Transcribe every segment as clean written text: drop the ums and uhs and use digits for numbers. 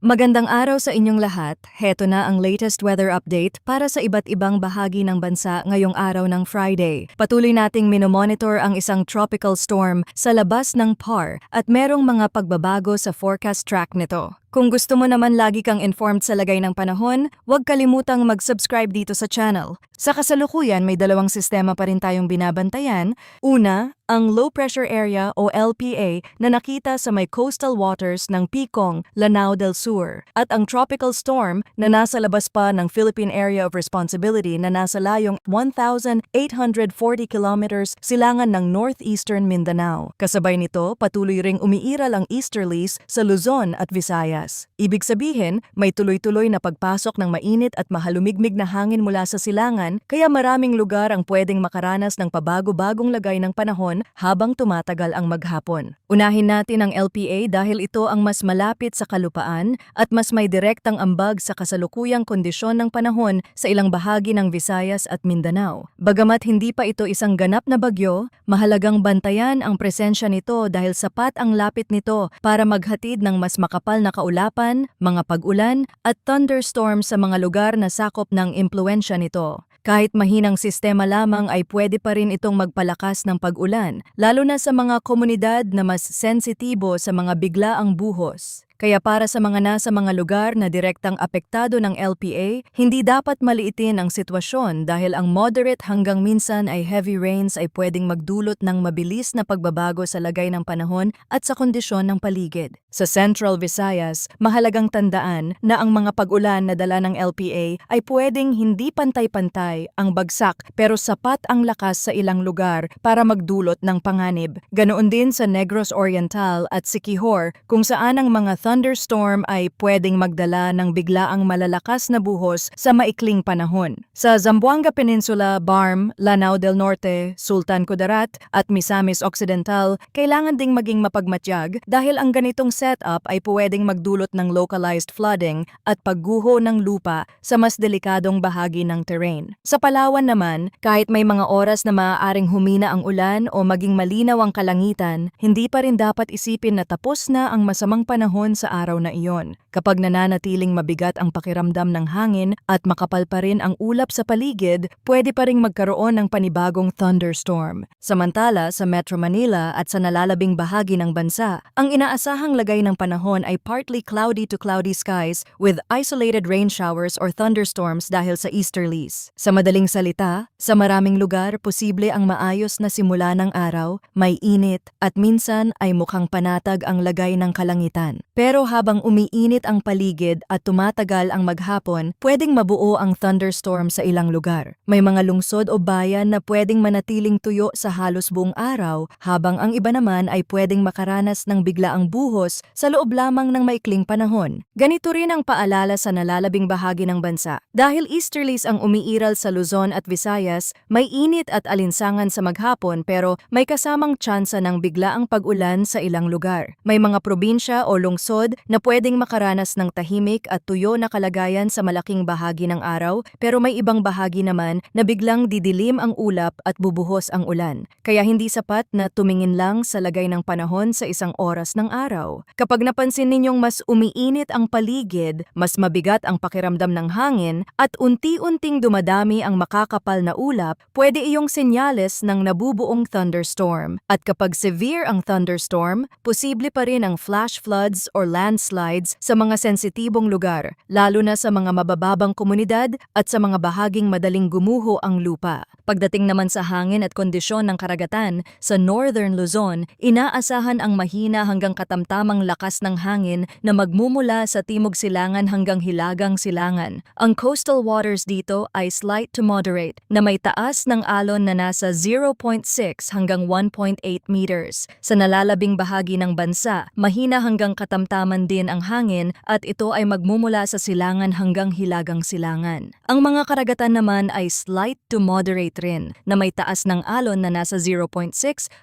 Magandang araw sa inyong lahat. Heto na ang latest weather update para sa iba't ibang bahagi ng bansa ngayong araw ng Friday. Patuloy nating minomonitor ang isang tropical storm sa labas ng PAR at merong mga pagbabago sa forecast track nito. Kung gusto mo naman lagi kang informed sa lagay ng panahon, huwag kalimutang mag-subscribe dito sa channel. Sa kasalukuyan, may dalawang sistema pa rin tayong binabantayan. Una, ang low pressure area o LPA na nakita sa may coastal waters ng Picong, Lanao del Sur at ang tropical storm na nasa labas pa ng Philippine Area of Responsibility na nasa layong 1,840 kilometers silangan ng northeastern Mindanao. Kasabay nito, patuloy ring umiiral ang easterlies sa Luzon at Visayas. Ibig sabihin, may tuloy-tuloy na pagpasok ng mainit at mahalumigmig na hangin mula sa silangan kaya maraming lugar ang pwedeng makaranas ng pabago-bagong lagay ng panahon habang tumatagal ang maghapon. Unahin natin ang LPA dahil ito ang mas malapit sa kalupaan at mas may direktang ambag sa kasalukuyang kondisyon ng panahon sa ilang bahagi ng Visayas at Mindanao. Bagamat hindi pa ito isang ganap na bagyo, mahalagang bantayan ang presensya nito dahil sapat ang lapit nito para maghatid ng mas makapal na kaulapan, mga pag-ulan at thunderstorms sa mga lugar na sakop ng impluwensya nito. Kahit mahinang sistema lamang ay pwede pa rin itong magpalakas ng pag-ulan, lalo na sa mga komunidad na mas sensitibo sa mga biglaang buhos. Kaya para sa mga nasa mga lugar na direktang apektado ng LPA, hindi dapat maliitin ang sitwasyon dahil ang moderate hanggang minsan ay heavy rains ay pwedeng magdulot ng mabilis na pagbabago sa lagay ng panahon at sa kondisyon ng paligid. Sa Central Visayas, mahalagang tandaan na ang mga pag-ulan na dala ng LPA ay pwedeng hindi pantay-pantay ang bagsak pero sapat ang lakas sa ilang lugar para magdulot ng panganib. Ganoon din sa Negros Oriental at Siquijor kung saan ang mga thunderstorm ay pwedeng magdala ng biglaang malalakas na buhos sa maikling panahon. Sa Zamboanga Peninsula, Barm, Lanao del Norte, Sultan Kudarat at Misamis Occidental, kailangan ding maging mapagmatyag dahil ang ganitong setup ay pwedeng magdulot ng localized flooding at pagguho ng lupa sa mas delikadong bahagi ng terrain. Sa Palawan naman, kahit may mga oras na maaaring humina ang ulan o maging malinaw ang kalangitan, hindi pa rin dapat isipin na tapos na ang masamang panahon sa araw na iyon. Kapag nananatiling mabigat ang pakiramdam ng hangin at makapal pa rin ang ulap sa paligid, pwede pa ring magkaroon ng panibagong thunderstorm. Samantala, sa Metro Manila at sa nalalabing bahagi ng bansa, ang inaasahang lagay ng panahon ay partly cloudy to cloudy skies with isolated rain showers or thunderstorms dahil sa easterlies. Sa madaling salita, sa maraming lugar, posible ang maayos na simula ng araw, may init at minsan ay mukhang panatag ang lagay ng kalangitan. Pero habang umiinit ang paligid at tumatagal ang maghapon, pwedeng mabuo ang thunderstorm sa ilang lugar. May mga lungsod o bayan na pwedeng manatiling tuyo sa halos buong araw, habang ang iba naman ay pwedeng makaranas ng biglaang buhos sa loob lamang ng maikling panahon. Ganito rin ang paalala sa nalalabing bahagi ng bansa. Dahil easterlies ang umiiral sa Luzon at Visayas, may init at alinsangan sa maghapon pero may kasamang tsansa ng biglaang pag-ulan sa ilang lugar. May mga probinsya o lungsod na pwedeng makaranas ng tahimik at tuyo na kalagayan sa malaking bahagi ng araw pero may ibang bahagi naman na biglang didilim ang ulap at bubuhos ang ulan. Kaya hindi sapat na tumingin lang sa lagay ng panahon sa isang oras ng araw. Kapag napansin ninyong mas umiinit ang paligid, mas mabigat ang pakiramdam ng hangin at unti-unting dumadami ang makakapal na ulap, pwede iyong senyales ng nabubuong thunderstorm. At kapag severe ang thunderstorm, posible pa rin ang flash floods or landslides sa mga sensitibong lugar, lalo na sa mga mabababang komunidad at sa mga bahaging madaling gumuho ang lupa. Pagdating naman sa hangin at kondisyon ng karagatan, sa Northern Luzon, inaasahan ang mahina hanggang katamtamang lakas ng hangin na magmumula sa timog silangan hanggang hilagang silangan. Ang coastal waters dito ay slight to moderate na may taas ng alon na nasa 0.6 hanggang 1.8 meters. Sa nalalabing bahagi ng bansa, mahina hanggang katamtaman din ang hangin at ito ay magmumula sa silangan hanggang hilagang silangan. Ang mga karagatan naman ay slight to moderate rin na may taas ng alon na nasa 0.6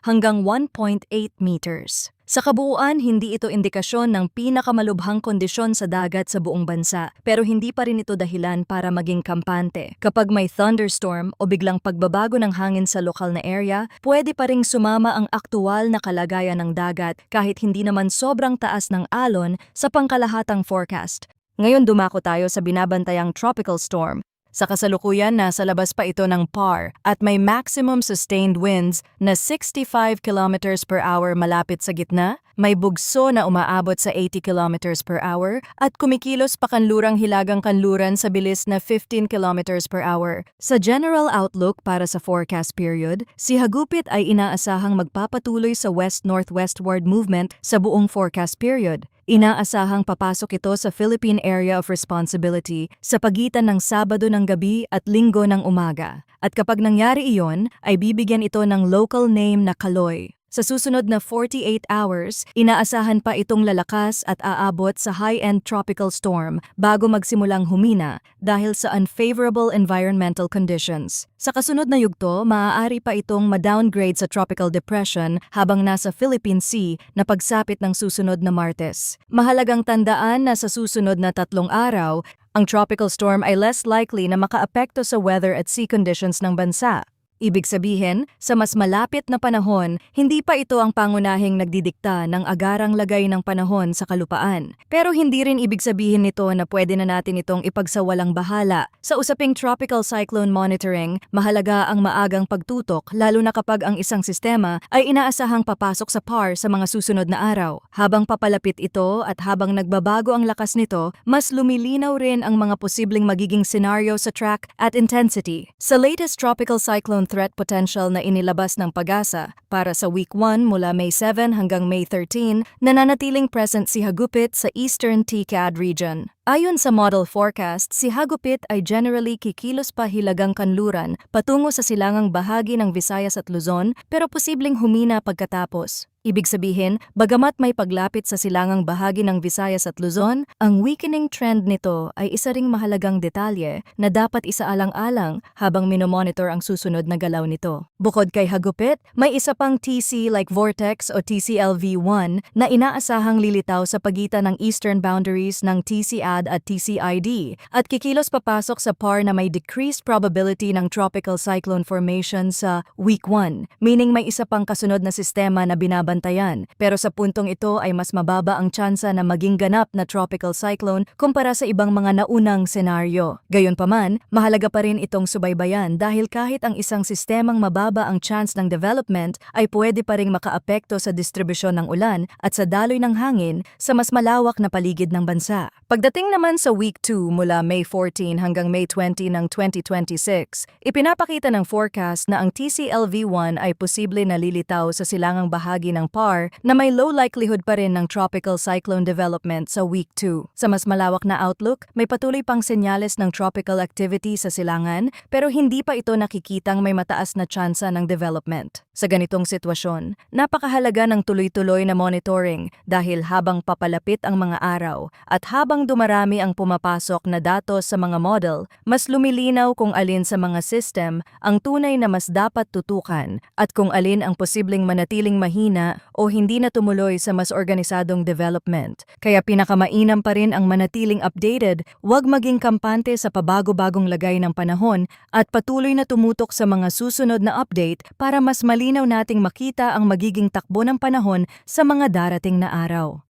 hanggang 1.8 meters. Sa kabuuan, hindi ito indikasyon ng pinakamalubhang kondisyon sa dagat sa buong bansa, pero hindi pa rin ito dahilan para maging kampante. Kapag may thunderstorm o biglang pagbabago ng hangin sa lokal na area, pwede pa ring sumama ang aktual na kalagayan ng dagat kahit hindi naman sobrang taas ng alon sa pangkalahatang forecast. Ngayon dumako tayo sa binabantayang tropical storm. Sa kasalukuyan, nasa labas pa ito ng PAR at may maximum sustained winds na 65 kilometers per hour malapit sa gitna, may bugso na umaabot sa 80 kilometers per hour at kumikilos pa kanlurang hilagang kanluran sa bilis na 15 kilometers per hour. Sa general outlook para sa forecast period, si Hagupit ay inaasahang magpapatuloy sa west-northwestward movement sa buong forecast period. Inaasahang papasok ito sa Philippine Area of Responsibility sa pagitan ng Sabado ng gabi at Linggo ng umaga. At kapag nangyari iyon, ay bibigyan ito ng local name na Kaloy. Sa susunod na 48 hours, inaasahan pa itong lalakas at aabot sa high-end tropical storm bago magsimulang humina dahil sa unfavorable environmental conditions. Sa kasunod na yugto, maaari pa itong ma-downgrade sa tropical depression habang nasa Philippine Sea na pagsapit ng susunod na Martes. Mahalagang tandaan na sa susunod na 3 araw, ang tropical storm ay less likely na makaapekto sa weather at sea conditions ng bansa. Ibig sabihin, sa mas malapit na panahon, hindi pa ito ang pangunahing nagdidikta ng agarang lagay ng panahon sa kalupaan. Pero hindi rin ibig sabihin nito na pwede na natin itong ipagsawalang bahala. Sa usaping tropical cyclone monitoring, mahalaga ang maagang pagtutok lalo na kapag ang isang sistema ay inaasahang papasok sa PAR sa mga susunod na araw. Habang papalapit ito at habang nagbabago ang lakas nito, mas lumilinaw rin ang mga posibleng magiging scenario sa track at intensity. Sa latest tropical cyclone threat potential na inilabas ng PAGASA para sa week 1 mula May 7 hanggang May 13, nananatiling present si Hagupit sa Eastern TCAD region. Ayon sa model forecast, si Hagupit ay generally kikilos pa hilagang kanluran patungo sa silangang bahagi ng Visayas at Luzon pero posibleng humina pagkatapos. Ibig sabihin, bagamat may paglapit sa silangang bahagi ng Visayas at Luzon, ang weakening trend nito ay isa ring mahalagang detalye na dapat isaalang-alang habang minomonitor ang susunod na galaw nito. Bukod kay Hagupit, may isa pang TC-like vortex o TCLV-1 na inaasahang lilitaw sa pagitan ng eastern boundaries ng TCAD at TCID at kikilos papasok sa PAR na may decreased probability ng tropical cyclone formation sa week 1, meaning may isa pang kasunod na sistema na binabantayan, pero sa puntong ito ay mas mababa ang tsansa na maging ganap na tropical cyclone kumpara sa ibang mga naunang senaryo. Gayunpaman, mahalaga pa rin itong subaybayan dahil kahit ang isang sistemang mababa ang chance ng development ay pwede pa ring makaapekto sa distribusyon ng ulan at sa daloy ng hangin sa mas malawak na paligid ng bansa. Pagdating naman sa week 2 mula May 14 hanggang May 20 ng 2026, ipinapakita ng forecast na ang TCLV-1 ay posible na lilitaw sa silangang bahagi ng PAR na may low likelihood pa rin ng tropical cyclone development sa week 2. Sa mas malawak na outlook, may patuloy pang senyales ng tropical activity sa silangan pero hindi pa ito nakikitang may mataas na tsansa ng development. Sa ganitong sitwasyon, napakahalaga ng tuloy-tuloy na monitoring dahil habang papalapit ang mga araw at habang dumarami ang pumapasok na datos sa mga model, mas lumilinaw kung alin sa mga system ang tunay na mas dapat tutukan at kung alin ang posibleng manatiling mahina o hindi na tumuloy sa mas organisadong development. Kaya pinakamainam pa rin ang manatiling updated, huwag maging kampante sa pabago-bagong lagay ng panahon at patuloy na tumutok sa mga susunod na update para mas malinaw nating makita ang magiging takbo ng panahon sa mga darating na araw.